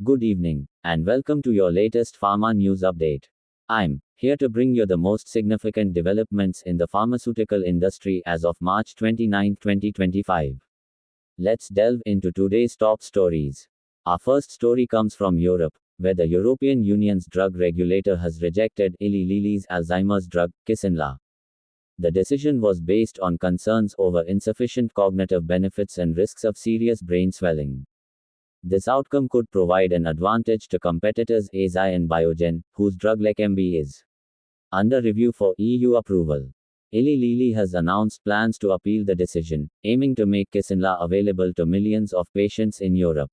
Good evening, and welcome to your latest pharma news update. I'm here to bring you the most significant developments in the pharmaceutical industry as of March 29, 2025. Let's delve into today's top stories. Our first story comes from Europe, where the European Union's drug regulator has rejected Eli Lilly's Alzheimer's drug, Kisunla. The decision was based on concerns over insufficient cognitive benefits and risks of serious brain swelling. This outcome could provide an advantage to competitors Eisai and Biogen, whose drug Leqembi is under review for EU approval. Eli Lilly has announced plans to appeal the decision, aiming to make Kisunla available to millions of patients in Europe.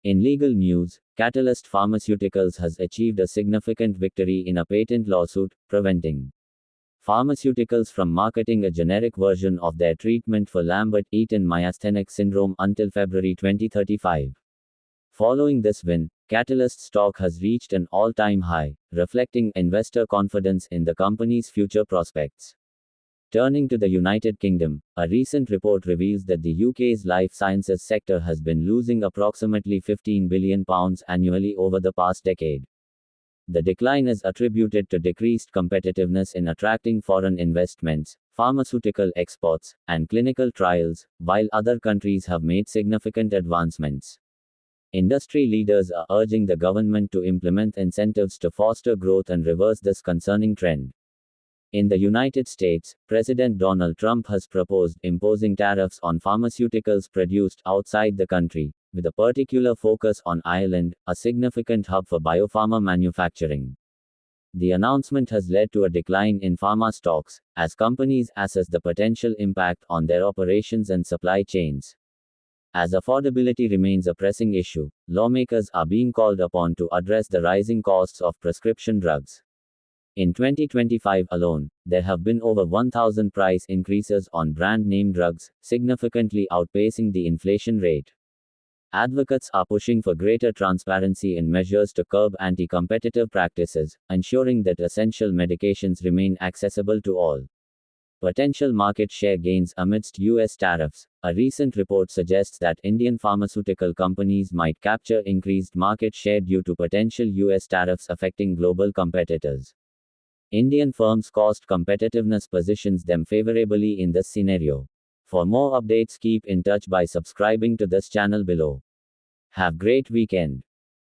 In legal news, Catalyst Pharmaceuticals has achieved a significant victory in a patent lawsuit, preventing pharmaceuticals from marketing a generic version of their treatment for Lambert-Eaton myasthenic syndrome until February 2035. Following this win, Catalyst's stock has reached an all-time high, reflecting investor confidence in the company's future prospects. Turning to the United Kingdom, a recent report reveals that the UK's life sciences sector has been losing approximately £15 billion annually over the past decade. The decline is attributed to decreased competitiveness in attracting foreign investments, pharmaceutical exports, and clinical trials, while other countries have made significant advancements. Industry leaders are urging the government to implement incentives to foster growth and reverse this concerning trend. In the United States, President Donald Trump has proposed imposing tariffs on pharmaceuticals produced outside the country, with a particular focus on Ireland, a significant hub for biopharma manufacturing. The announcement has led to a decline in pharma stocks, as companies assess the potential impact on their operations and supply chains. As affordability remains a pressing issue, lawmakers are being called upon to address the rising costs of prescription drugs. In 2025 alone, there have been over 1,000 price increases on brand name drugs, significantly outpacing the inflation rate. Advocates are pushing for greater transparency in measures to curb anti-competitive practices, ensuring that essential medications remain accessible to all. Potential market share gains amidst US tariffs. A recent report suggests that Indian pharmaceutical companies might capture increased market share due to potential US tariffs affecting global competitors. Indian firms' cost competitiveness positions them favorably in this scenario. For more updates, keep in touch by subscribing to this channel below. Have great weekend.